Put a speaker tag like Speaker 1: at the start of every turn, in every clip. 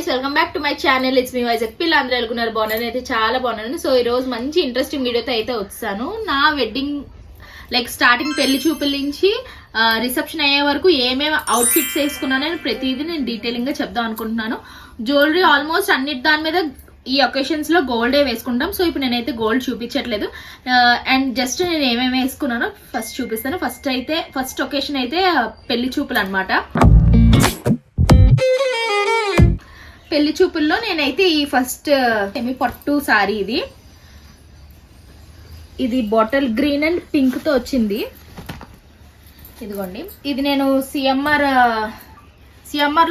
Speaker 1: Guys, welcome back to my channel. It's me Vizag పిల్ల. అందరూ అనుకున్నారు బాగున్నారు, అయితే చాలా బాగున్నాను. సో ఈ రోజు మంచి ఇంట్రెస్టింగ్ వీడియోతో అయితే వచ్చాను. నా వెడ్డింగ్ స్టార్టింగ్ పెళ్లి చూపుల నుంచి రిసెప్షన్ అయ్యే వరకు ఏమేమి అవుట్ఫిట్స్ వేసుకున్నానో ప్రతిదీ నేను డీటెయిలింగ్ గా చెప్దాం అనుకుంటున్నాను. జ్యువెలరీ ఆల్మోస్ట్ అన్నిటి దాని మీద ఈ ఒకేషన్స్ లో గోల్డే వేసుకుంటాం. సో ఇప్పుడు నేనైతే గోల్డ్ చూపించట్లేదు. అండ్ జస్ట్ నేను ఏమేమి వేసుకున్నానో ఫస్ట్ చూపిస్తాను. ఫస్ట్ ఒకేషన్ అయితే పెళ్లి చూపులు అనమాట. పెళ్లి చూపుల్లో నేనైతే ఈ ఫస్ట్ సెమీ పట్టు సారీ, ఇది బాటిల్ గ్రీన్ అండ్ పింక్ తో వచ్చింది. ఇదిగోండి, ఇది నేను సిఎంఆర్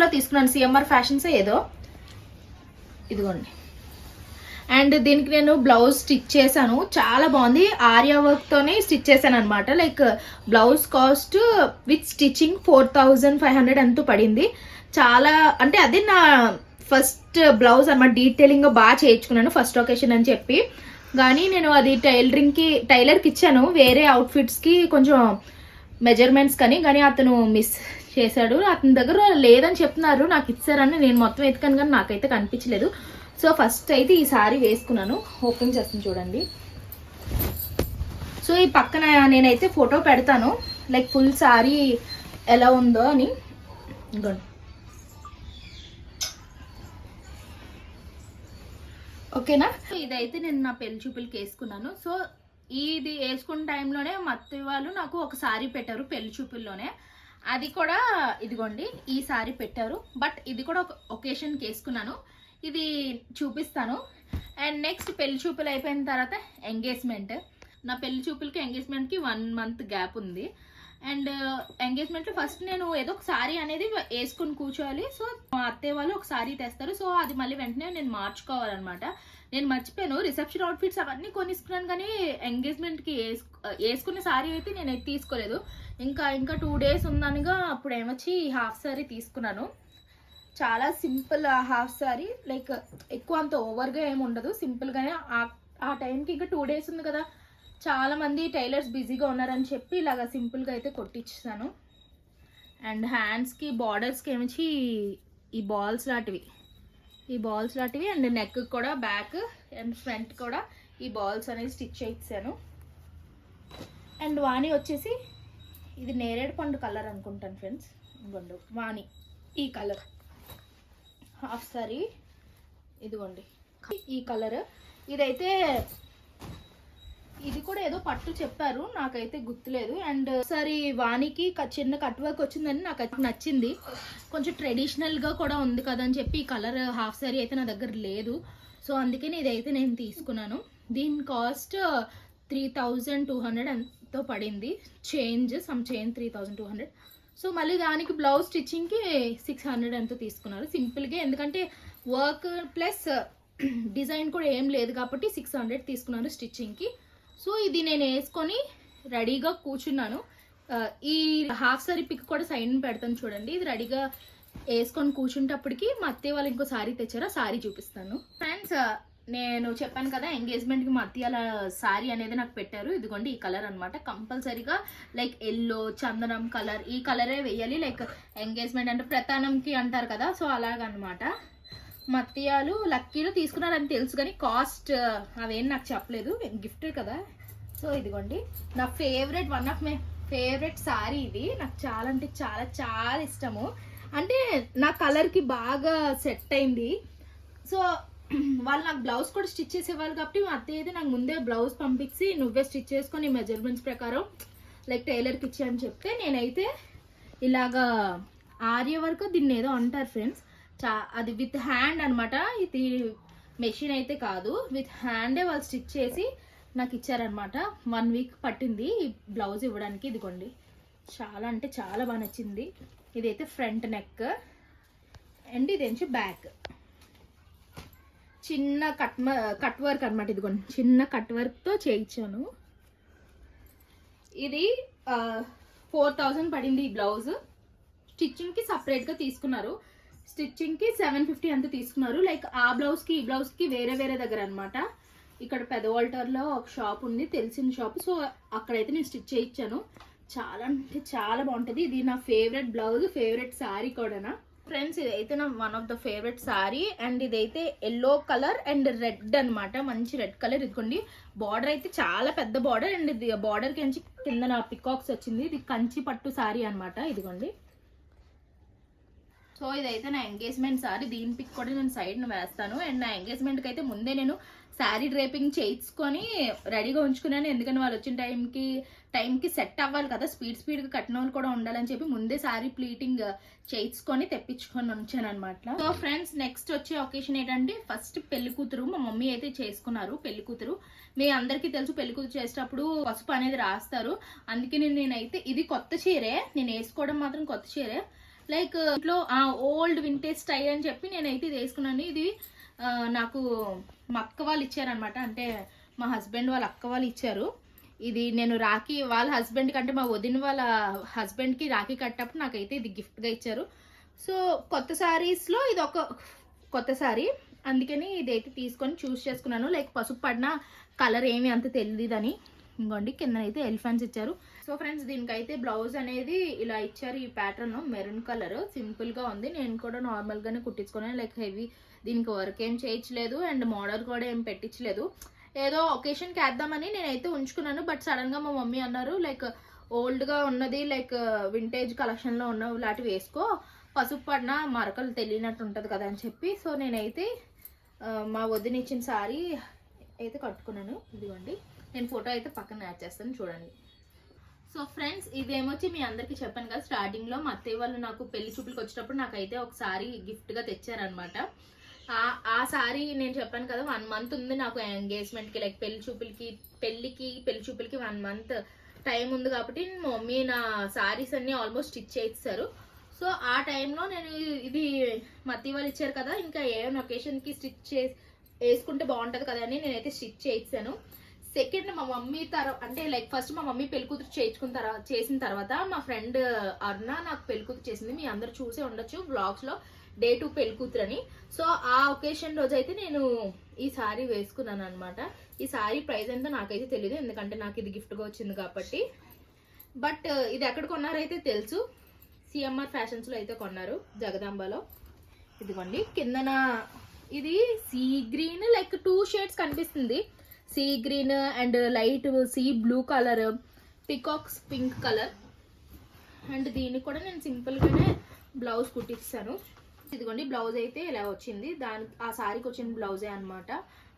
Speaker 1: లో తీసుకున్నాను. సిఎంఆర్ ఫ్యాషన్స్ ఏదో. ఇదిగోండి, అండ్ దీనికి నేను బ్లౌజ్ స్టిచ్ చేశాను. చాలా బాగుంది. ఆర్యా వర్క్ తోనే స్టిచ్ చేశాను అనమాట. Like blouse cost with stitching 4500 ఎంతో పడింది. చాలా అంటే అదే నా ఫస్ట్ బ్లౌజ్ అనమాట. డీటెయిలింగ్ బాగా చేయించుకున్నాను ఫస్ట్ ఒకేషన్ అని చెప్పి. కానీ నేను అది టైలర్కి ఇచ్చాను వేరే అవుట్ఫిట్స్కి కొంచెం మెజర్మెంట్స్ కానీ అతను మిస్ చేశాడు. అతని దగ్గర లేదని చెప్తున్నారు, నాకు ఇచ్చారని నేను మొత్తం ఎత్తుకాను కానీ నాకైతే కనిపించలేదు. సో ఫస్ట్ అయితే ఈ సారీ వేసుకున్నాను. ఓపెన్ చేస్తాను చూడండి. సో ఈ పక్కన నేనైతే ఫోటో పెడతాను, లైక్ ఫుల్ సారీ ఎలా ఉందో అని. ఇంకోండి, ఓకేనా. ఇదైతే నేను నా పెళ్లి చూపులకి వేసుకున్నాను. సో ఇది వేసుకున్న టైంలోనే మా అత్తయ్య వాళ్ళు నాకు ఒక సారీ పెట్టారు పెళ్లి చూపుల్లోనే. అది కూడా ఇదిగోండి, ఈ సారీ పెట్టారు. బట్ ఇది కూడా ఒక ఒకేషన్కి వేసుకున్నాను, ఇది చూపిస్తాను. అండ్ నెక్స్ట్ పెళ్లి చూపులు అయిపోయిన తర్వాత ఎంగేజ్మెంట్. నా పెళ్లి చూపులకి ఎంగేజ్మెంట్కి 1 month గ్యాప్ ఉంది. అండ్ ఎంగేజ్మెంట్లో ఫస్ట్ నేను ఏదో ఒక సారీ అనేది వేసుకుని కూర్చోవాలి. సో మా అత్తయ్య వాళ్ళు ఒక సారీ తెస్తారు. సో అది మళ్ళీ వెంటనే నేను మార్చుకోవాలన్నమాట. నేను మర్చిపోయాను, రిసెప్షన్ అవుట్ఫిట్స్ అవన్నీ కొనిస్తున్నాను కానీ ఎంగేజ్మెంట్కి వేసుకునే సారీ అయితే నేను తీసుకోలేదు. ఇంకా 2 days ఉందనిగా అప్పుడు ఏమొచ్చి హాఫ్ సారీ తీసుకున్నాను. చాలా సింపుల్ హాఫ్ సారీ, లైక్ ఎక్కువ అంత ఓవర్గా ఏమి ఉండదు, సింపుల్గానే. ఆ టైంకి ఇంకా 2 days ఉంది కదా, చాలా మంది టైలర్స్ బిజీగా ఉన్నారని చెప్పి ఇలాగ సింపుల్గా అయితే కొట్టించాను. అండ్ హ్యాండ్స్కి బార్డర్స్కి ఏమిచ్చి ఈ బాల్స్ లాంటివి అండ్ నెక్ కూడా బ్యాక్ అండ్ ఫ్రంట్ కూడా ఈ బాల్స్ అనేది స్టిచ్ చేయించాను. అండ్ వాణి వచ్చేసి ఇది నేరేడు పండు కలర్ అనుకుంటాను ఫ్రెండ్స్. ఇదిగోండి వాణి ఈ కలర్ హాఫ్ సారీ. ఇదిగోండి ఈ కలర్. ఇదైతే ఇది కూడా ఏదో పట్టు చెప్పారు, నాకైతే గుర్తులేదు. అండ్ సరే వానికి చిన్న కట్ వర్క్ వచ్చిందని నాకు నచ్చింది. కొంచెం ట్రెడిషనల్గా కూడా ఉంది కదా అని చెప్పి ఈ కలర్ హాఫ్ సారీ అయితే నా దగ్గర లేదు. సో అందుకని ఇదైతే నేను తీసుకున్నాను. దీని కాస్ట్ 3200 ఎంతో పడింది. చేంజ్ 3200. సో మళ్ళీ దానికి బ్లౌజ్ స్టిచ్చింగ్కి 600 ఎంతో తీసుకున్నారు సింపుల్గా. ఎందుకంటే వర్క్ ప్లస్ డిజైన్ కూడా ఏం లేదు కాబట్టి 600 తీసుకున్నాను స్టిచ్చింగ్కి. సో ఇది నేను వేసుకొని రెడీగా కూర్చున్నాను. ఈ హాఫ్ సారీ పిక్ కూడా సైడ్ పెడతాను చూడండి. ఇది రెడీగా వేసుకొని కూర్చుంటప్పటికి మా అత్తయ్య వాళ్ళు ఇంకో సారీ తెచ్చారు, ఆ సారీ చూపిస్తాను. ఫ్రెండ్స్, నేను చెప్పాను కదా ఎంగేజ్మెంట్కి మా అత్తయ్య సారీ అనేది నాకు పెట్టారు. ఇదిగోండి ఈ కలర్ అనమాట. కంపల్సరీగా లైక్ ఎల్లో చందనం కలర్, ఈ కలరే వేయాలి. లైక్ ఎంగేజ్మెంట్ అంటే ప్రతానంకి అంటారు కదా, సో అలాగనమాట. మా అత్తయ్యలు లక్కీలో తీసుకున్నారని తెలుసు కానీ కాస్ట్ అవేం నాకు చెప్పలేదు, గిఫ్ట్ కదా. సో ఇదిగోండి నా favourite, one of my favourite sorry. ఇది నాకు చాలా అంటే చాలా చాలా ఇష్టము. అంటే నా కలర్కి బాగా సెట్ అయింది. సో వాళ్ళు నాకు బ్లౌజ్ కూడా స్టిచ్ చేసేవాళ్ళు కాబట్టి మా అత్తయ్య అయితే నాకు ముందే బ్లౌజ్ పంపించి నువ్వే స్టిచ్ చేసుకొని మెజర్మెంట్స్ ప్రకారం లైక్ టైలర్కి ఇచ్చి అని చెప్తే నేనైతే ఇలాగా ఆర్య వరకు దీన్ని ఏదో అంటారు ఫ్రెండ్స్, అది విత్ హ్యాండ్ అనమాట. ఇది మెషిన్ అయితే కాదు, విత్ హ్యాండే వాళ్ళు స్టిచ్ చేసి నాకు ఇచ్చారనమాట. 1 week పట్టింది ఈ బ్లౌజ్ ఇవ్వడానికి. ఇదిగోండి చాలా అంటే చాలా బాగా నచ్చింది. ఇదైతే ఫ్రంట్ నెక్ అండ్ ఇదేంచి బ్యాక్ చిన్న కట్ వర్క్ అనమాట. ఇదిగోండి చిన్న కట్ వర్క్తో చేయించాను. ఇది 4000 పడింది ఈ బ్లౌజ్. స్టిచ్చింగ్కి సపరేట్గా తీసుకున్నారు. స్టిచ్చింగ్కి 750 అంత తీసుకున్నారు. లైక్ ఆ బ్లౌజ్కి ఈ బ్లౌజ్కి వేరే దగ్గర అనమాట. ఇక్కడ పెదవాల్టర్లో ఒక షాప్ ఉంది, తెలిసిన షాప్. సో అక్కడైతే నేను స్టిచ్ చేయించాను. చాలా అంటే చాలా బాగుంటుంది. ఇది నా ఫేవరెట్ బ్లౌజ్, ఫేవరెట్ శారీ కూడా. ఫ్రెండ్స్ ఇదైతే నా one of the favourite sorry, and ఇదైతే ఎల్లో కలర్ అండ్ రెడ్ అనమాట, మంచి రెడ్ కలర్. ఇదిగోండి బార్డర్ అయితే చాలా పెద్ద బార్డర్, అండ్ ఇది బార్డర్ కి కింద నా పికాక్స్ వచ్చింది. ఇది కంచి పట్టు సారీ అనమాట. ఇదిగోండి, సో ఇదైతే నా ఎంగేజ్మెంట్ సారీ. దీని పిక్ కూడా నేను సైడ్ను వేస్తాను. అండ్ నా ఎంగేజ్మెంట్కి అయితే ముందే నేను శారీ డ్రేపింగ్ చేయించుకొని రెడీగా ఉంచుకున్నాను. ఎందుకంటే వాళ్ళు వచ్చిన టైంకి సెట్ అవ్వాలి కదా, స్పీడ్గా కట్టిన వాళ్ళు కూడా ఉండాలని చెప్పి ముందే శారీ ప్లీటింగ్ చేయించుకొని తెప్పించుకొని ఉంచాను అనమాట. సో ఫ్రెండ్స్, నెక్స్ట్ వచ్చే ఒకేషన్ ఏంటంటే ఫస్ట్ పెళ్లి కూతురు. మా మమ్మీ అయితే చేసుకున్నారు పెళ్లి కూతురు. మీ అందరికీ తెలుసు పెళ్లి కూతురు చేసేటప్పుడు పసుపు అనేది రాస్తారు. అందుకే నేనైతే ఇది కొత్త చీరే, నేను వేసుకోవడం మాత్రం కొత్త చీరే. లైక్ ఇంట్లో ఓల్డ్ వింటేజ్ స్టైల్ అని చెప్పి నేనైతే ఇది వేసుకున్నాను. ఇది నాకు మా అక్క వాళ్ళు ఇచ్చారనమాట, అంటే మా హస్బెండ్ వాళ్ళ అక్క వాళ్ళు ఇచ్చారు. ఇది నేను రాఖీ వాళ్ళ హస్బెండ్ కంటే మా వదిన వాళ్ళ హస్బెండ్కి రాఖీ కట్టేటప్పుడు నాకైతే ఇది గిఫ్ట్గా ఇచ్చారు. సో కొత్త శారీస్లో ఇది ఒక కొత్త శారీ, అందుకని ఇదైతే తీసుకొని చూస్ చేసుకున్నాను. లైక్ పసుపు పడిన కలర్ ఏమి అంత తెలియదని. ఇంకోండి కింద అయితే ఎలిఫెంట్స్ ఇచ్చారు. సో ఫ్రెండ్స్, దీనికైతే బ్లౌజ్ అనేది ఇలా ఇచ్చారు. ఈ ప్యాటర్న్ మెరూన్ కలర్ సింపుల్గా ఉంది. నేను కూడా నార్మల్గానే కుట్టించుకున్నాను. లైక్ హెవీ దీనికి వర్క్ ఏం చేయించలేదు, అండ్ మోడల్ కూడా ఏం పెట్టించలేదు. ఏదో ఒకేషన్కి వేద్దామని నేనైతే ఉంచుకున్నాను. బట్ సడన్గా మా మమ్మీ అన్నారు లైక్ ఓల్డ్గా ఉన్నది, లైక్ వింటేజ్ కలెక్షన్లో ఉన్న లాంటివి వేసుకో, పసుపు పడిన మరకలు తెలియనట్టు ఉంటుంది కదా అని చెప్పి. సో నేనైతే మా వదిన ఇచ్చిన సారీ అయితే కట్టుకున్నాను. ఇదిగోండి, నేను ఫోటో అయితే పక్కన యాడ్ చేస్తాను చూడండి. సో ఫ్రెండ్స్, ఇదేమొచ్చి మీ అందరికీ చెప్పాను కదా స్టార్టింగ్లో, మా అత్తయ్య వాళ్ళు నాకు పెళ్లి చూపులకు వచ్చేటప్పుడు నాకైతే ఒక సారీ గిఫ్ట్గా తెచ్చారనమాట. ఆ సారీ నేను చెప్పాను కదా 1 month ఉంది నాకు ఎంగేజ్మెంట్కి, లైక్ పెళ్లి చూపులకి 1 month టైం ఉంది కాబట్టి మా మమ్మీ నా సారీస్ అన్నీ ఆల్మోస్ట్ స్టిచ్ చేయిస్తారు. సో ఆ టైంలో నేను ఇది మా అత్తయ్య వాళ్ళు ఇచ్చారు కదా, ఇంకా ఏమైనా ఒకేషన్కి స్టిచ్ వేసుకుంటే బాగుంటుంది కదా అని నేనైతే స్టిచ్ చేయించాను. సెకండ్ మా మమ్మీ అంటే లైక్ ఫస్ట్ మా మమ్మీ పెళ్ళికూతురు చేసిన తర్వాత మా ఫ్రెండ్ అరుణ నాకు పెళ్ళికూతురు చేసింది. మీ అందరు చూసే ఉండొచ్చు వ్లాగ్స్లో డే 2 పెళ్ళికూతురు అని. సో ఆ ఒకేషన్ రోజు అయితే నేను ఈ సారీ వేసుకున్నాను అనమాట. ఈ సారీ ప్రైస్ ఎంతో నాకైతే తెలియదు, ఎందుకంటే నాకు ఇది గిఫ్ట్గా వచ్చింది కాబట్టి. బట్ ఇది ఎక్కడ కొన్నారైతే తెలుసు, సిఎంఆర్ ఫ్యాషన్స్లో అయితే కొన్నారు, జగదాంబలో. ఇదిగోండి, కిందన ఇది సీ గ్రీన్, లైక్ 2 shades కనిపిస్తుంది. Sea green and light sea blue colour, peacocks pink colour. And దీనికి కూడా నేను సింపుల్గానే బ్లౌజ్ కుట్టిస్తాను. ఇదిగోండి, బ్లౌజ్ అయితే ఇలా వచ్చింది, ఆ సారీకి వచ్చిన బ్లౌజే అనమాట.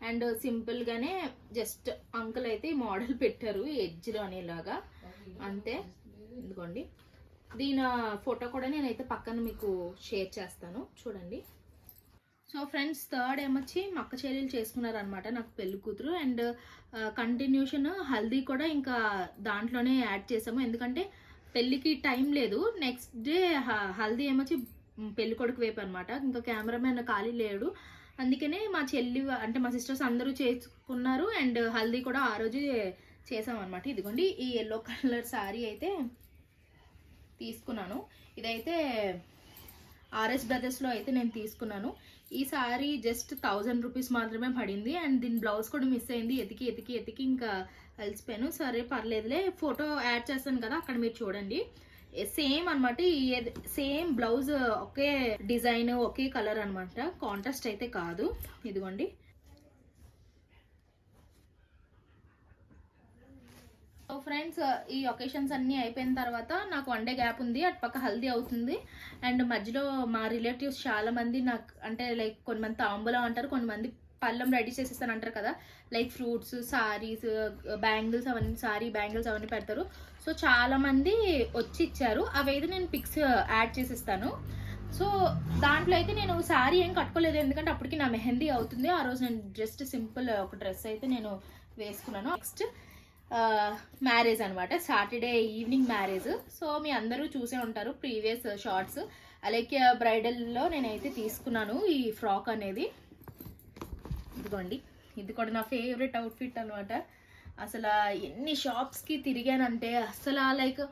Speaker 1: అండ్ సింపుల్గానే జస్ట్ అంకుల్ అయితే మోడల్ పెట్టారు ఎడ్జ్లో అనేలాగా, అంతే. ఇదిగోండి, దీని ఫోటో కూడా నేనైతే పక్కన మీకు షేర్ చేస్తాను చూడండి. సో ఫ్రెండ్స్, థర్డ్ ఏమొచ్చి మా అక్క చెల్లెలు చేసుకున్నారనమాట నాకు పెళ్లి కూతురు. అండ్ కంటిన్యూషన్ హల్దీ కూడా ఇంకా దాంట్లోనే యాడ్ చేసాము, ఎందుకంటే పెళ్ళికి టైం లేదు. నెక్స్ట్ డే హల్దీ ఏమొచ్చి పెళ్లి కొడుకు వైపు అనమాట. ఇంకా కెమెరామెన్ ఖాళీ లేడు, అందుకనే మా చెల్లి అంటే మా సిస్టర్స్ అందరూ చేసుకున్నారు. అండ్ హల్దీ కూడా ఆ రోజు చేసామన్నమాట. ఇదిగోండి, ఈ ఎల్లో కలర్ శారీ అయితే తీసుకున్నాను. ఇదైతే ఆర్ఎస్ బ్రదర్స్లో అయితే నేను తీసుకున్నాను. ఈ సారీ జస్ట్ 1000 రూపీస్ మాత్రమే పడింది. అండ్ దీని బ్లౌజ్ కూడా మిస్ అయింది, ఎతికి ఇంకా అలసిపోయాను. సరే పర్లేదులే, ఫోటో యాడ్ చేస్తాను కదా అక్కడ మీరు చూడండి. సేమ్ అనమాట, సేమ్ బ్లౌజ్, ఒకే డిజైన్, ఒకే కలర్ అనమాట, కాంట్రాస్ట్ అయితే కాదు. ఇదిగోండి, సో ఫ్రెండ్స్, ఈ ఒకేషన్స్ అన్నీ అయిపోయిన తర్వాత నాకు 1 day గ్యాప్ ఉంది, అటుపక్క హల్దీ అవుతుంది. అండ్ మధ్యలో మా రిలేటివ్స్ చాలా మంది నాకు అంటే లైక్ కొంతమంది తాంబూలం అంటారు, కొంతమంది పళ్ళం రెడీ చేసేస్తాను అంటారు కదా, లైక్ ఫ్రూట్స్, సారీస్, బ్యాంగిల్స్, అవన్నీ సారీ బ్యాంగిల్స్ అవన్నీ పెడతారు. సో చాలా మంది వచ్చి ఇచ్చారు, అవైతే నేను పిక్స్ యాడ్ చేసిస్తాను. సో దాంట్లో అయితే నేను సారీ ఏం కట్టుకోలేదు, ఎందుకంటే అప్పటికి నా మెహందీ అవుతుంది. ఆ రోజు నేను జస్ట్ సింపుల్ ఒక డ్రెస్ అయితే నేను వేసుకున్నాను. నెక్స్ట్ మ్యారేజ్ అనమాట, సాటర్డే ఈవినింగ్ మ్యారేజ్. సో మీ అందరూ చూసే ఉంటారు ప్రీవియస్ షార్ట్స్. అలాగే బ్రైడల్లో నేనైతే తీసుకున్నాను ఈ ఫ్రాక్ అనేది. ఇదిగోండి, ఇది కూడా నా ఫేవరెట్ అవుట్ఫిట్ అనమాట. అసలు ఎన్ని షాప్స్కి తిరిగానంటే అసలు లైక్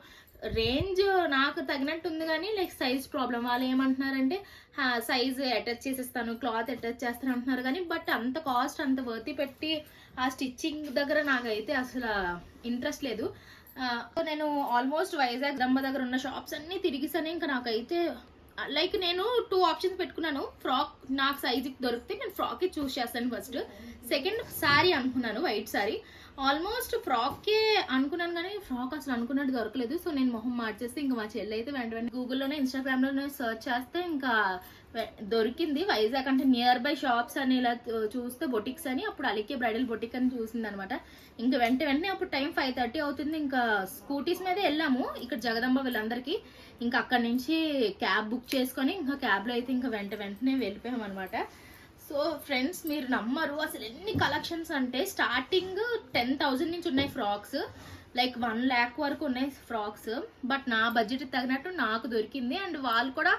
Speaker 1: రేంజ్ నాకు తగినట్టు ఉంది, కానీ లైక్ సైజ్ ప్రాబ్లం. వాళ్ళు ఏమంటున్నారంటే సైజ్ అటాచ్ చేసేస్తాను, క్లాత్ అటాచ్ చేస్తాను అంటున్నారు, కానీ బట్ అంత కాస్ట్ అంత వర్తి పెట్టి ఆ స్టిచ్చింగ్ దగ్గర నాకైతే అసలు ఇంట్రెస్ట్ లేదు. నేను ఆల్మోస్ట్ వైజాగ్ దంబ దగ్గర ఉన్న షాప్స్ అన్నీ తిరిగిసాను. ఇంకా నాకైతే లైక్ నేను 2 ఆప్షన్స్ పెట్టుకున్నాను. ఫ్రాక్ నాకు సైజుకి దొరికితే నేను ఫ్రాక్కి చూస్ చేస్తాను ఫస్ట్. సెకండ్ శారీ అనుకున్నాను, వైట్ శారీ. ఆల్మోస్ట్ ఫ్రాక్కే అనుకున్నాను కానీ ఫ్రాక్ అసలు అనుకున్నట్టు దొరకలేదు. సో నేను మొహం మార్చేస్తే ఇంకా మా చెల్లి అయితే వెంటనే గూగుల్లోనే ఇన్స్టాగ్రామ్లోనే సర్చ్ చేస్తే ఇంకా దొరికింది. వైజాగ్ అంటే నియర్ బై షాప్స్ అని ఇలా చూస్తే బొటిక్స్ అని, అప్పుడు అలికే బ్రైడల్ బొటిక్ అని చూసింది అనమాట. ఇంకా వెంటనే అప్పుడు టైం 5:30 అవుతుంది. ఇంకా స్కూటీస్ మీద వెళ్ళాము ఇక్కడ జగదంబ వీళ్ళందరికీ. ఇంకా అక్కడి నుంచి క్యాబ్ బుక్ చేసుకొని ఇంకా క్యాబ్లో అయితే ఇంకా వెంటనే వెళ్ళిపోయాం అనమాట. సో ఫ్రెండ్స్ మీరు నమ్మరు అసలు ఎన్ని కలెక్షన్స్ అంటే స్టార్టింగ్ 10,000 నుంచి ఉన్నాయి ఫ్రాక్స్, లైక్ 1 lakh వరకు ఉన్నాయి ఫ్రాక్స్. బట్ నా బడ్జెట్ తగినట్టు నాకు దొరికింది. అండ్ వాళ్ళు కూడా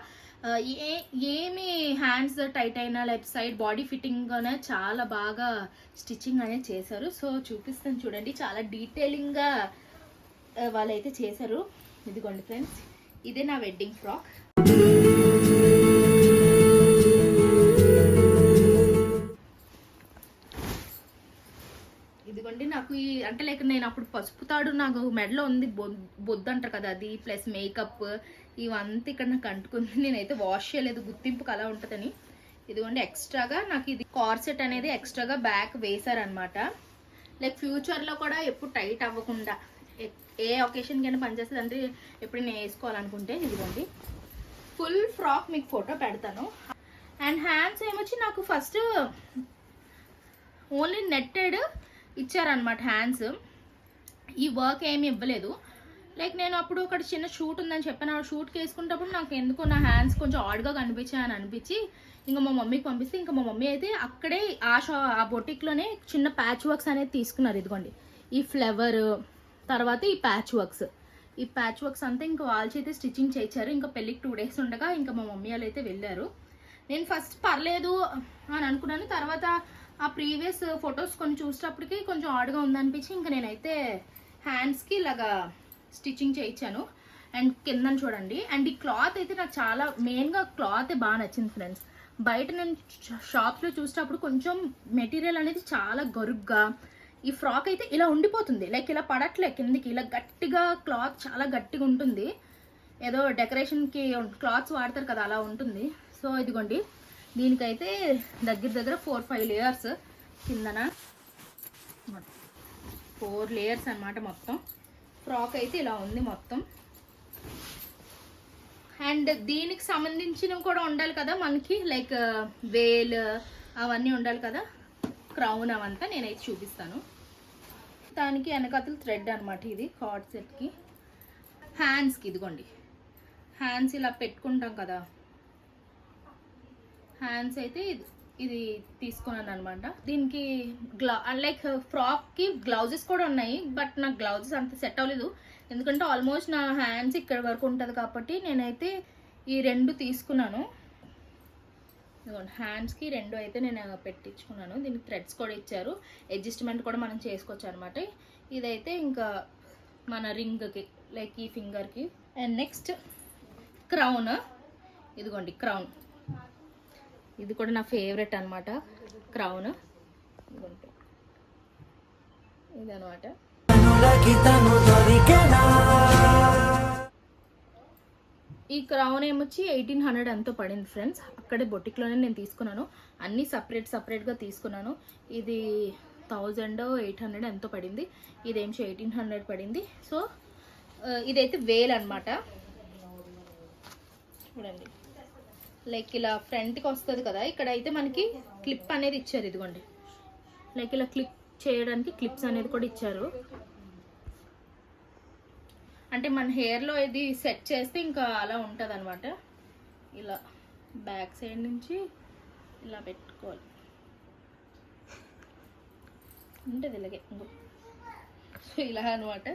Speaker 1: ఏమి హ్యాండ్స్ టైట్ అయినా లెఫ్ట్ సైడ్ బాడీ ఫిట్టింగ్ అనే చాలా బాగా స్టిచ్చింగ్ అనేది చేశారు. సో చూపిస్తాను చూడండి, చాలా డీటెయిలింగ్గా వాళ్ళైతే చేశారు. ఇదిగోండి ఫ్రెండ్స్, ఇదే నా వెడ్డింగ్ ఫ్రాక్. ఇదిగోండి నాకు ఈ అంటే లైక్ నేను అప్పుడు పసుపు తాడు నాకు మెడలో ఉంది, బొద్దు అంటారు కదా అది, ప్లస్ మేకప్ ఇవంతా ఇక్కడ నాకు అంటుకుంది. నేనైతే వాష్ చేయలేదు, గుర్తింపుకి అలా ఉంటుందని. ఇదిగోండి ఎక్స్ట్రాగా నాకు ఇది కార్సెట్ అనేది ఎక్స్ట్రాగా బ్యాక్ వేశారనమాట. లైక్ ఫ్యూచర్లో కూడా ఎప్పుడు టైట్ అవ్వకుండా ఏ ఒకేషన్కి అయినా పనిచేస్తుంది అంటే ఎప్పుడు నేను వేసుకోవాలనుకుంటే. ఇదిగోండి ఫుల్ ఫ్రాక్ మీకు ఫోటో పెడతాను. అండ్ హ్యాండ్స్ ఏమొచ్చి నాకు ఫస్ట్ ఓన్లీ నెట్టెడ్ ఇచ్చారనమాట హ్యాండ్స్, ఈ వర్క్ ఏమి ఇవ్వలేదు. లైక్ నేను అప్పుడు ఒకటి చిన్న షూట్ ఉందని చెప్పాను, ఆ షూట్కి వేసుకున్నప్పుడు నాకు ఎందుకో నా హ్యాండ్స్ కొంచెం ఆడ్గా కనిపించాయని అనిపించి ఇంకా మా మమ్మీకి పంపిస్తే ఇంకా మా మమ్మీ అయితే అక్కడే ఆ బొటిక్లోనే చిన్న ప్యాచ్ వర్క్స్ అనేది తీసుకున్నారు. ఇదిగోండి ఈ ఫ్లవర్, తర్వాత ఈ ప్యాచ్ వర్క్స్ అంతా ఇంకా వాళ్ళ చేతే స్టిచ్చింగ్ చేయించారు. ఇంకా పెళ్ళికి 2 days ఉండగా ఇంకా మా మమ్మీ వాళ్ళు అయితే వెళ్ళారు. నేను ఫస్ట్ పర్లేదు అని అనుకున్నాను, తర్వాత ఆ ప్రీవియస్ ఫొటోస్ కొన్ని చూసేటప్పటికి కొంచెం ఆడ్గా ఉందనిపించి ఇంకా నేనైతే హ్యాండ్స్కి ఇలాగా స్టిచ్చింగ్ చేయించాను. అండ్ కిందని చూడండి. అండ్ ఈ క్లాత్ అయితే నాకు చాలా మెయిన్గా క్లాత్ బాగా నచ్చింది ఫ్రెండ్స్. బయట నేను షాప్స్లో చూసేటప్పుడు కొంచెం మెటీరియల్ అనేది చాలా గరుగ్గా, ఈ ఫ్రాక్ అయితే ఇలా ఉండిపోతుంది, లైక్ ఇలా పడట్లే కిందికి, ఇలా గట్టిగా క్లాత్ చాలా గట్టిగా ఉంటుంది. ఏదో డెకరేషన్కి క్లాత్స్ వాడతారు కదా అలా ఉంటుంది. సో ఇదిగోండి దీనికైతే దగ్గర 4-5 లేయర్స్ కిందన, 4 లేయర్స్ అనమాట మొత్తం. ఫ్రాక్ అయితే ఇలా ఉంది మొత్తం. అండ్ దీనికి సంబంధించినవి కూడా ఉండాలి కదా మనకి, లైక్ వేల్ అవన్నీ ఉండాలి కదా, క్రౌన్ అవంతా నేనైతే చూపిస్తాను. దానికి వెనకాతలు థ్రెడ్ అనమాట ఇది కార్డ్ సెట్కి. హ్యాండ్స్కి ఇదిగోండి హ్యాండ్స్ ఇలా పెట్టుకుంటాం కదా, హ్యాండ్స్ అయితే ఇది తీసుకున్నాను అనమాట. దీనికి లైక్ ఫ్రాక్కి గ్లౌజెస్ కూడా ఉన్నాయి, బట్ నాకు గ్లౌజెస్ అంత సెట్ అవ్వలేదు ఎందుకంటే ఆల్మోస్ట్ నా హ్యాండ్స్ ఇక్కడ వరకు ఉంటుంది కాబట్టి నేనైతే ఈ 2 తీసుకున్నాను. హ్యాండ్స్కి 2 అయితే నేను పెట్టించుకున్నాను. దీనికి థ్రెడ్స్ కూడా ఇచ్చారు, అడ్జస్ట్మెంట్ కూడా మనం చేసుకోవచ్చు అనమాట. ఇదైతే ఇంకా మన రింగ్కి లైక్ ఈ ఫింగర్కి. అండ్ నెక్స్ట్ క్రౌన్, ఇదిగోండి క్రౌన్, ఇది కూడా నా ఫేవరెట్ అనమాట క్రౌన్. ఇదనమాట. ఈ క్రౌన్ ఏమొచ్చి 1800 ఎంతో పడింది ఫ్రెండ్స్. అక్కడే బొటిక్లోనే నేను తీసుకున్నాను, అన్నీ సపరేట్గా తీసుకున్నాను. ఇది 1800 ఎంతో పడింది, ఇదేమో 1800 పడింది. సో ఇదైతే వేల్ అనమాట. చూడండి లైక్ ఇలా ఫ్రంట్కి వస్తుంది కదా, ఇక్కడ అయితే మనకి క్లిప్ అనేది ఇచ్చారు. ఇదిగోండి లైక్ ఇలా క్లిప్ చేయడానికి క్లిప్స్ అనేది కూడా ఇచ్చారు. అంటే మన హెయిర్లో ఇది సెట్ చేస్తే ఇంకా అలా ఉంటుంది అనమాట. ఇలా బ్యాక్ సైడ్ నుంచి ఇలా పెట్టుకోవాలి ఉంటుంది ఇలాగే. సో ఇలా అనమాట.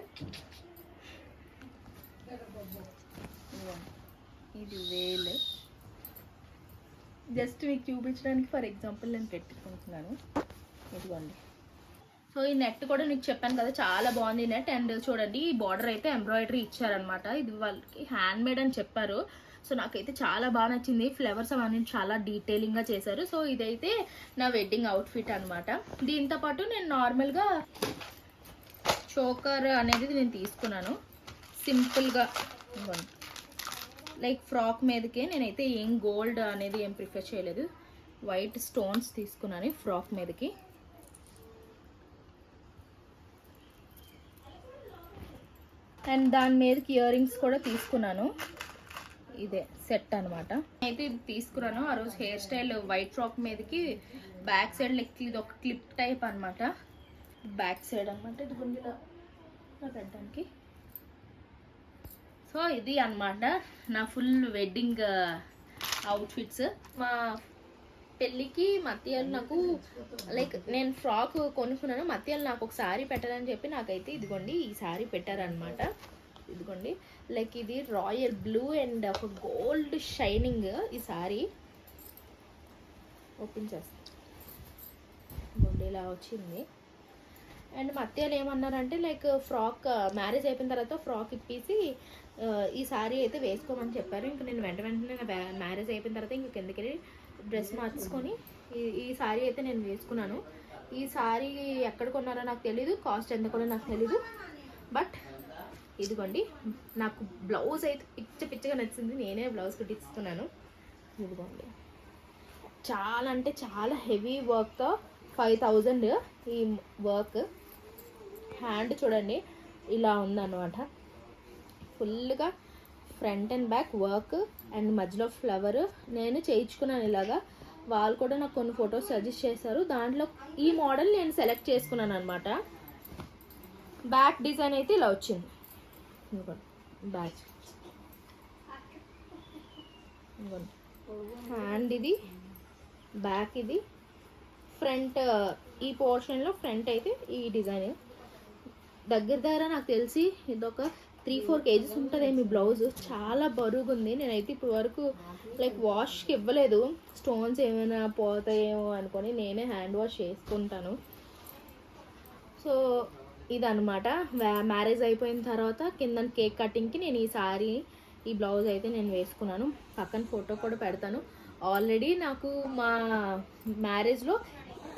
Speaker 1: ఇది వేలు, జస్ట్ మీకు చూపించడానికి ఫర్ ఎగ్జాంపుల్ నేను పెట్టుకుంటున్నాను. ఇదిగోండి. సో ఈ నెట్ కూడా మీకు చెప్పాను కదా చాలా బాగుంది నెట్. అండ్ చూడండి ఈ బార్డర్ అయితే ఎంబ్రాయిడరీ ఇచ్చారనమాట, ఇది వాళ్ళకి హ్యాండ్ మేడ్ అని చెప్పారు. సో నాకైతే చాలా బాగా నచ్చింది, ఫ్లవర్స్ అవన్నీ చాలా డీటెయిలింగ్గా చేశారు. సో ఇదైతే నా వెడ్డింగ్ అవుట్ఫిట్ అనమాట. దీంతోపాటు నేను నార్మల్గా చోకర్ అనేది నేను తీసుకున్నాను సింపుల్గా. లైక్ ఫ్రాక్ మీదకే నేనైతే ఏం గోల్డ్ అనేది ఏం ప్రిఫర్ చేయలేదు, వైట్ స్టోన్స్ తీసుకున్నాను ఫ్రాక్ మీదకి. అండ్ దాని మీదకి ఇయర్ రింగ్స్ కూడా తీసుకున్నాను, ఇదే సెట్ అనమాట. అయితే ఇది తీసుకున్నాను ఆ రోజు హెయిర్ స్టైల్ వైట్ ఫ్రాక్ మీదకి బ్యాక్ సైడ్ లెక్ ఇది ఒక క్లిప్ టైప్ అనమాట, బ్యాక్ సైడ్ అనమాట ఇది గుండెలో పెట్టడానికి. సో ఇది అనమాట నా ఫుల్ వెడ్డింగ్ అవుట్ఫిట్స్. మా పెళ్ళికి మధ్యాహ్నం నాకు లైక్ నేను ఫ్రాక్ కొనుక్కున్నాను, మధ్యాహ్నం నాకు ఒక శారీ పెట్టాలని చెప్పి నాకైతే ఇదిగోండి ఈ శారీ పెట్టారనమాట. ఇదిగోండి లైక్ ఇది రాయల్ బ్లూ అండ్ ఒక గోల్డ్ షైనింగ్ ఈ శారీ. ఓపెన్ చేస్తాను, ఇదిగోండి ఇలా వచ్చింది. అండ్ మధ్యలో ఏమన్నారంటే లైక్ ఫ్రాక్ మ్యారేజ్ అయిపోయిన తర్వాత ఫ్రాక్ ఇప్పేసి ఈ శారీ అయితే వేసుకోమని చెప్పారు. ఇంక నేను వెంటనే మ్యారేజ్ అయిపోయిన తర్వాత ఇంక కిందకి డ్రెస్ మార్చుకొని ఈ శారీ అయితే నేను వేసుకున్నాను. ఈ శారీ ఎక్కడ కొన్నారో నాకు తెలీదు, కాస్ట్ ఎంత కూడా నాకు తెలీదు. బట్ ఇదిగోండి నాకు బ్లౌజ్ అయితే పిచ్చగా నచ్చింది, నేనే బ్లౌజ్ కుట్టిస్తున్నాను. ఇదిగోండి చాలా అంటే చాలా హెవీ వర్క్తో 5000 ఈ వర్క్. హ్యాండ్ చూడండి ఇలా ఉందన్నమాట, ఫుల్గా front and back work and మధ్యలో ఫ్లవర్ నేను చేయించుకున్నాను ఇలాగా. వాళ్ళు కూడా నాకు కొన్ని ఫొటోస్ సజెస్ట్ చేశారు, దాంట్లో ఈ మోడల్ నేను సెలెక్ట్ చేసుకున్నాను అనమాట. బ్యాక్ డిజైన్ అయితే ఇలా వచ్చింది, బ్యాక్ హ్యాండ్ ఇది, బ్యాక్ ఇది, ఫ్రంట్ ఈ పోర్షన్లో ఫ్రంట్ అయితే ఈ డిజైన్. దగ్గర నాకు తెలిసి ఇదొక 3-4 kgs ఉంటుంది మీ బ్లౌజ్, చాలా బరువుగా ఉంది. నేనైతే ఇప్పుడు వరకు లైక్ వాష్కి ఇవ్వలేదు, స్టోన్స్ ఏమైనా పోతాయేమో అనుకొని నేనే హ్యాండ్ వాష్ చేసుకుంటాను. సో ఇదనమాట మ్యారేజ్ అయిపోయిన తర్వాత కింద కేక్ కటింగ్కి నేను ఈ సారీ ఈ బ్లౌజ్ అయితే నేను వేసుకున్నాను. పక్కన ఫోటో కూడా పెడతాను. ఆల్రెడీ నాకు మా మ్యారేజ్లో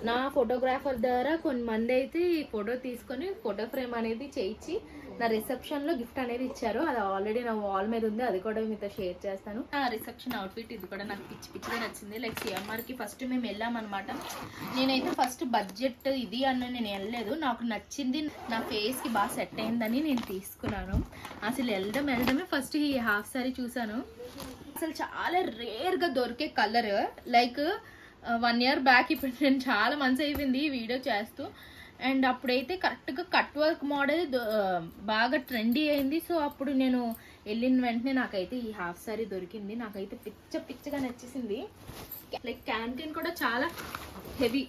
Speaker 1: నా ఫోటోగ్రాఫర్ ద్వారా కొంతమంది అయితే ఈ ఫోటో తీసుకొని ఫోటో ఫ్రేమ్ అనేది చేయించి నా రిసెప్షన్లో గిఫ్ట్ అనేది ఇచ్చారు. అది ఆల్రెడీ నా వాల్ మీద ఉంది, అది కూడా మీతో షేర్ చేస్తాను. ఆ రిసెప్షన్ అవుట్ఫిట్ ఇది కూడా నాకు పిచ్చిగా నచ్చింది. లైక్ సిఎంఆర్కి ఫస్ట్ మేము వెళ్ళామన్నమాట. నేనైతే ఫస్ట్ బడ్జెట్ ఇది అన్న నేను వెళ్ళలేదు, నాకు నచ్చింది, నా ఫేస్కి బాగా సెట్ అయిందని నేను తీసుకున్నాను. అసలు వెళ్ళడమే ఫస్ట్ ఈ హాఫ్ సారీ చూసాను. అసలు చాలా రేర్గా దొరికే కలర్, లైక్ 1 year బ్యాక్, ఇప్పుడు నేను చాలా మంత్స్ అయిపోయింది ఈ వీడియో చేస్తూ. అండ్ అప్పుడైతే కరెక్ట్గా కట్ వర్క్ మోడల్ బాగా ట్రెండీ అయింది. సో అప్పుడు నేను వెళ్ళిన వెంటనే నాకైతే ఈ హాఫ్ సారీ దొరికింది, నాకైతే పిచ్చగా నచ్చేసింది. లైక్ క్యాంటీన్ కూడా చాలా హెవీ.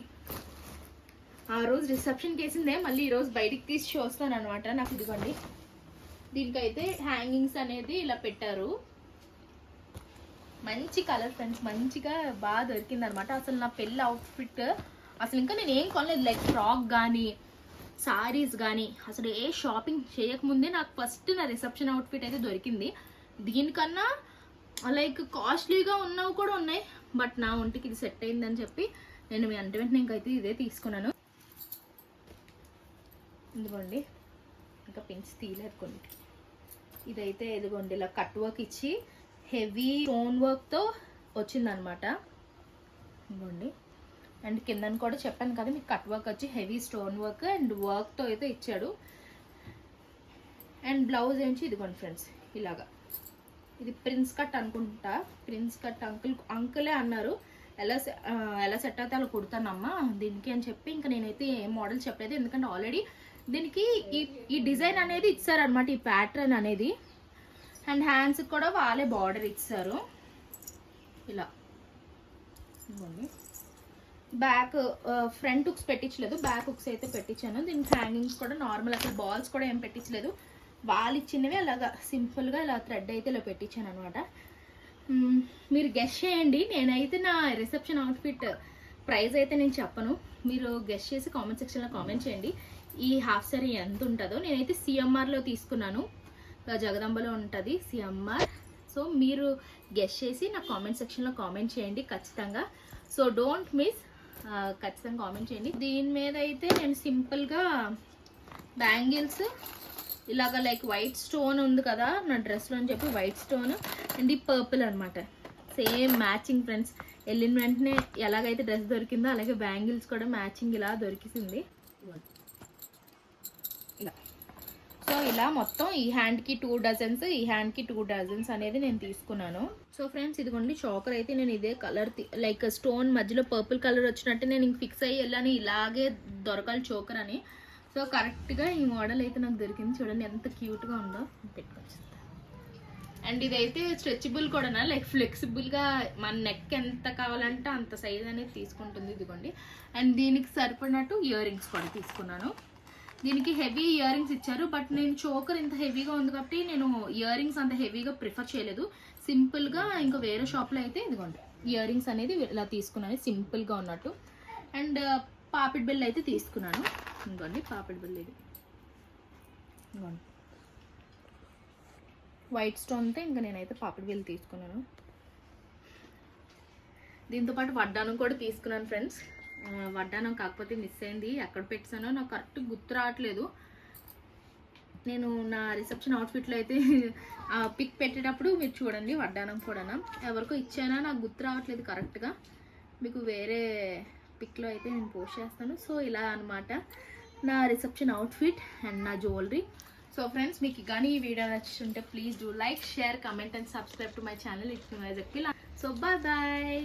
Speaker 1: ఆ రోజు రిసెప్షన్కి వేసిందే మళ్ళీ ఈరోజు బయటికి తీసి చూస్తాను అనమాట. నాకు ఇదిగోండి దీనికైతే హ్యాంగింగ్స్ అనేది ఇలా పెట్టారు, మంచి కలర్ ఫ్రెండ్స్, మంచిగా బాగా దొరికింది అనమాట. అసలు నా పెళ్ళి అవుట్ఫిట్ అసలు ఇంకా నేను ఏం కొనలేదు, లైక్ ఫ్రాక్ కానీ సారీస్ కానీ అసలు ఏ షాపింగ్ చేయకముందే నాకు ఫస్ట్ నా రిసెప్షన్ అవుట్ఫిట్ అయితే దొరికింది. దీనికన్నా లైక్ కాస్ట్లీగా ఉన్నవి కూడా ఉన్నాయి, బట్ నా ఒంటికి ఇది సెట్ అయిందని చెప్పి నేను వెంటనే ఇంకైతే ఇదే తీసుకున్నాను. ఇదిగోండి ఇంకా పిన్స్ తీయలేదు కొన్ని. ఇదైతే ఇదిగోండి ఇలా కట్ వర్క్ ఇచ్చి హెవీ స్టోన్ వర్క్తో వచ్చిందనమాట. ఇదిగోండి అండ్ కిందని కూడా చెప్పాను కదా మీకు కట్ వర్క్ వచ్చి హెవీ స్టోన్ వర్క్ అండ్ వర్క్తో అయితే ఇచ్చాడు. అండ్ బ్లౌజ్ ఏంచి ఇదిగోండి ఫ్రెండ్స్ ఇలాగా, ఇది ప్రిన్స్ కట్ అనుకుంటా, ప్రిన్స్ కట్ అంకులే అన్నారు. ఎలా సెట్ అయితే అలా కుడతానమ్మా దీనికి అని చెప్పి ఇంకా నేనైతే ఏం మోడల్ చెప్పలేదు, ఎందుకంటే ఆల్రెడీ దీనికి ఈ డిజైన్ అనేది ఇచ్చారనమాట, ఈ ప్యాటర్న్ అనేది. అండ్ హ్యాండ్స్కి కూడా వాళ్ళే బార్డర్ ఇచ్చారు ఇలా. ఇవ్వండి బ్యాక్ ఫ్రంట్ హుక్స్ పెట్టించలేదు, బ్యాక్ హుక్స్ అయితే పెట్టించాను. దీనికి హ్యాంగింగ్స్ కూడా నార్మల్, అసలు బాల్స్ కూడా ఏం పెట్టించలేదు, వాళ్ళు ఇచ్చినవి అలాగా సింపుల్గా ఇలా థ్రెడ్ అయితే ఇలా పెట్టించాను అనమాట. మీరు గెస్ చేయండి, నేనైతే నా రిసెప్షన్ అవుట్ఫిట్ ప్రైస్ అయితే నేను చెప్పను, మీరు గెస్ చేసి కామెంట్ సెక్షన్లో కామెంట్ చేయండి ఈ హాఫ్ సారీ ఎంత ఉంటుందో. నేనైతే సిఎంఆర్లో తీసుకున్నాను, జగదంబలో ఉంటుంది సిఎంఆర్. సో మీరు గెస్ చేసి నా కామెంట్ సెక్షన్లో కామెంట్ చేయండి ఖచ్చితంగా. సో డోంట్ మిస్, ఖచ్చితంగా కామెంట్ చేయండి. దీని మీద అయితే నేను సింపుల్గా బ్యాంగిల్స్ ఇలాగ లైక్ వైట్ స్టోన్ ఉంది కదా నా డ్రెస్లో అని చెప్పి వైట్ స్టోన్ అండ్ ఈ పర్పుల్ అనమాట. Same matching friends. వెళ్ళిన వెంటనే ఎలాగైతే డ్రెస్ దొరికిందో అలాగే బ్యాంగిల్స్ కూడా మ్యాచింగ్ ఇలా దొరికింది ఇలా. సో ఇలా మొత్తం ఈ హ్యాండ్కి 2 డజన్స్, ఈ హ్యాండ్కి 2 డజన్స్ అనేది నేను తీసుకున్నాను. సో ఫ్రెండ్స్ ఇదిగోండి చోకర్ అయితే నేను ఇదే కలర్ లైక్ స్టోన్ మధ్యలో పర్పుల్ కలర్ వచ్చినట్టు నేను ఇంక ఫిక్స్ అయ్యి వెళ్ళాను ఇలాగే దొరకాలి చోకర్ అని. సో కరెక్ట్గా ఈ మోడల్ అయితే నాకు దొరికింది. చూడండి ఎంత క్యూట్గా ఉందో. పెట్టుకోవచ్చు. అండ్ ఇదైతే స్ట్రెచబుల్ కూడా, లైక్ ఫ్లెక్సిబుల్గా మన నెక్ ఎంత కావాలంటే అంత సైజ్ అనేది తీసుకుంటుంది. ఇదిగోండి. అండ్ దీనికి సరిపడినట్టు ఇయర్ రింగ్స్ కూడా తీసుకున్నాను. దీనికి హెవీ ఇయర్ రింగ్స్ ఇచ్చారు, బట్ నేను చోకర్ ఇంత హెవీగా ఉంది కాబట్టి నేను ఇయర్ రింగ్స్ అంత హెవీగా ప్రిఫర్ చేయలేదు. సింపుల్గా ఇంకా వేరే షాప్లో అయితే ఇదిగోండి ఇయర్ రింగ్స్ అనేది ఇలా తీసుకున్నాను సింపుల్గా ఉన్నట్టు. అండ్ పాపిడ్ బిల్ అయితే తీసుకున్నాను. ఇదిగోండి పాపిడ్ బిల్ ఇది ఇదిగోండి వైట్ స్టోన్తో ఇంకా నేనైతే పాపిడి బిల్ తీసుకున్నాను. దీంతోపాటు వడ్డానం కూడా తీసుకున్నాను ఫ్రెండ్స్. వడ్డానం కాకపోతే మిస్ అయింది, ఎక్కడ పెట్టానో నాకు కరెక్ట్ గుర్తు రావట్లేదు. నేను నా రిసెప్షన్ అవుట్ఫిట్లో అయితే పిక్ పెట్టేటప్పుడు మీరు చూడండి వడ్డానం కూడా ఎవరికో ఇచ్చానా నాకు గుర్తు రావట్లేదు కరెక్ట్గా. మీకు వేరే పిక్లో అయితే నేను పోస్ట్ చేస్తాను. సో ఇలా అనమాట నా రిసెప్షన్ అవుట్ఫిట్ అండ్ నా జ్యువెలరీ. సో ఫ్రెండ్స్ మీకు కానీ ఈ వీడియో నచ్చుంటే please do like, share, comment and subscribe to my channel. It's my జక్కిలా. So bye bye.